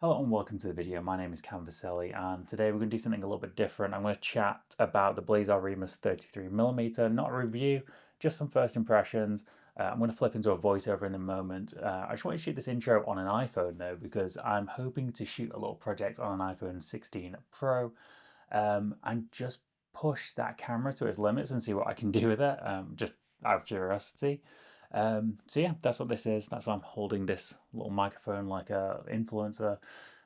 Hello and welcome to the video. My name is Vaselli, and today we're going to do something a little bit different. I'm going to chat about the Blazar Remus 33mm, not a review, just some first impressions. I'm going to flip into a voiceover in a moment. I just want to shoot this intro on an iPhone though, because I'm hoping to shoot a little project on an iPhone 16 Pro and just push that camera to its limits and see what I can do with it, just out of curiosity. So yeah, that's what this is. That's why I'm holding this little microphone like a influencer.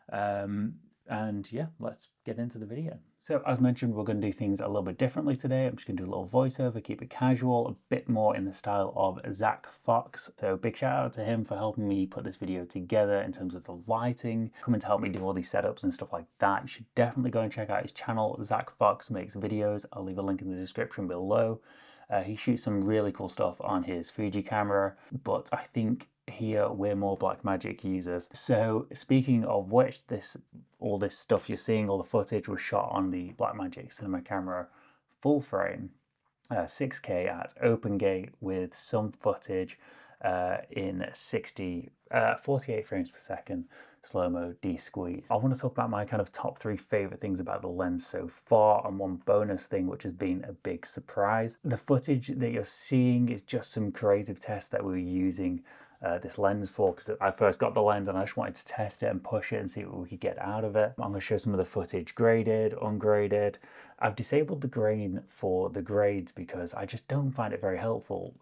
And yeah, let's get into the video. So as mentioned, we're going to do things a little bit differently today. I'm just going to do a little voiceover, keep it casual, a bit more in the style of Zach Fox. So big shout out to him for helping me put this video together in terms of the lighting, coming to help me do all these setups and stuff like that. You should definitely go and check out his channel. Zach Fox makes videos. I'll leave a link in the description below. He shoots some really cool stuff on his Fuji camera, but I think here we're more Blackmagic users. So speaking of which, all this stuff you're seeing, all the footage was shot on the Blackmagic cinema camera full frame, 6K at open gate with some footage in 48 frames per second slow-mo de-squeeze. I want to talk about my kind of top 3 favorite things about the lens so far, and one bonus thing which has been a big surprise. The footage that you're seeing is just some creative tests that we were using this lens for, because I first got the lens and I just wanted to test it and push it and see what we could get out of it. I'm going to show some of the footage graded, ungraded. I've disabled the grain for the grades because I just don't find it very helpful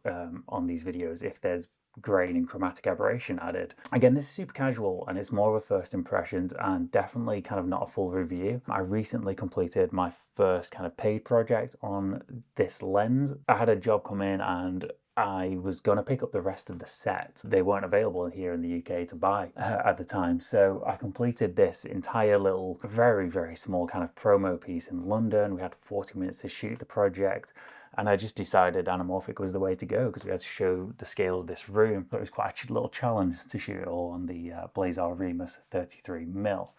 on these videos if there's grain and chromatic aberration added. Again, this is super casual and it's more of a first impressions and definitely kind of not a full review. I recently completed my first kind of paid project on this lens. I had a job come in and I was going to pick up the rest of the set. They weren't available here in the UK to buy at the time. So I completed this entire little, very, very small kind of promo piece in London. We had 40 minutes to shoot the project. And I just decided Anamorphic was the way to go because we had to show the scale of this room. So it was quite a little challenge to shoot it all on the Blazar Remus 33mm.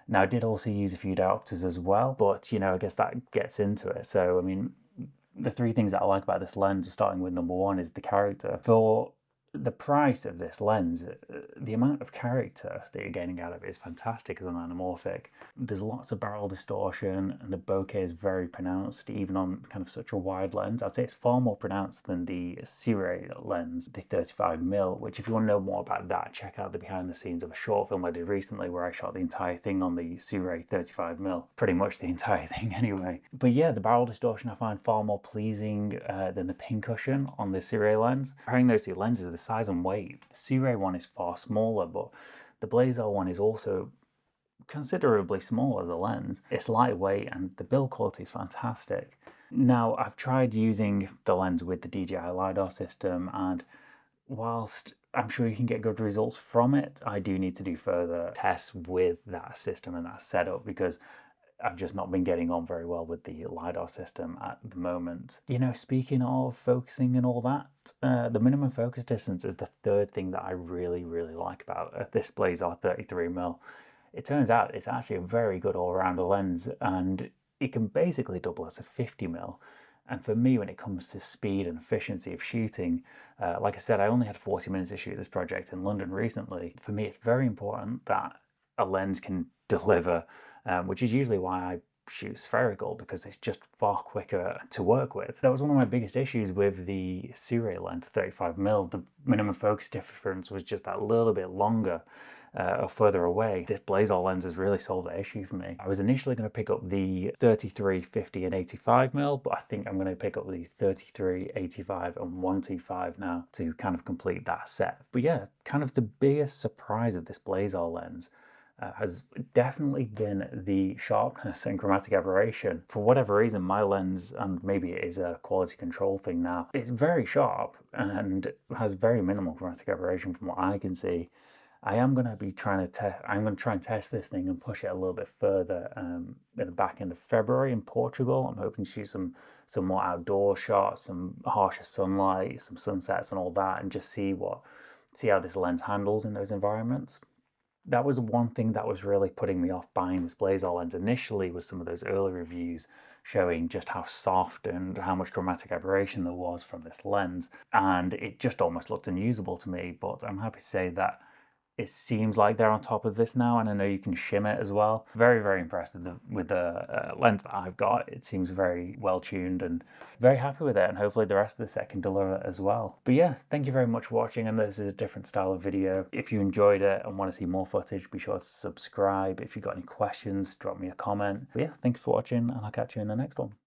Now I did also use a few diopters as well, but I guess that gets into it. So I mean, the 3 things that I like about this lens, starting with number 1, is the character. For the price of this lens, the amount of character that you're getting out of it is fantastic as an anamorphic. There's lots of barrel distortion and the bokeh is very pronounced even on kind of such a wide lens. I'd say it's far more pronounced than the Sirui lens, the 35mm, which if you want to know more about that, check out the behind the scenes of a short film I did recently where I shot the entire thing on the Sirui 35mm. Pretty much the entire thing anyway. But yeah, the barrel distortion I find far more pleasing than the pincushion on the Sirui lens. Comparing those 2 lenses, the size and weight, the Sirui one is far smaller, but the Blazar one is also considerably smaller as a lens. It's lightweight and the build quality is fantastic. Now, I've tried using the lens with the DJI LiDAR system, and whilst I'm sure you can get good results from it, I do need to do further tests with that system and that setup because I've just not been getting on very well with the LiDAR system at the moment. Speaking of focusing and all that, the minimum focus distance is the 3rd thing that I really, really like about this Blazar 33mm. It turns out it's actually a very good all-rounder lens and it can basically double as a 50mm. And for me, when it comes to speed and efficiency of shooting, like I said, I only had 40 minutes to shoot this project in London recently. For me, it's very important that a lens can deliver, which is usually why I shoot spherical, because it's just far quicker to work with. That was one of my biggest issues with the Sirui lens 35mm. The minimum focus difference was just that little bit longer or further away. This Blazar lens has really solved that issue for me. I was initially going to pick up the 33, 50 and 85mm, but I think I'm going to pick up the 33, 85 and 125 now to kind of complete that set. But yeah, kind of the biggest surprise of this Blazar lens has definitely been the sharpness and chromatic aberration. For whatever reason, my lens, and maybe it is a quality control thing now, it's very sharp and has very minimal chromatic aberration from what I can see. I am going to be trying to I'm going to try and test this thing and push it a little bit further at the back end of February in Portugal. I'm hoping to shoot some more outdoor shots, some harsher sunlight, some sunsets and all that, and just see how this lens handles in those environments. That was one thing that was really putting me off buying this Blazar lens initially, was some of those early reviews showing just how soft and how much chromatic aberration there was from this lens, and it just almost looked unusable to me. But I'm happy to say that it seems like they're on top of this now, and I know you can shim it as well. Very, very impressed with the lens that I've got. It seems very well tuned, and very happy with it, and hopefully the rest of the set can deliver it as well. But yeah, thank you very much for watching, and this is a different style of video. If you enjoyed it and want to see more footage, be sure to subscribe. If you've got any questions, drop me a comment. But yeah, thanks for watching, and I'll catch you in the next one.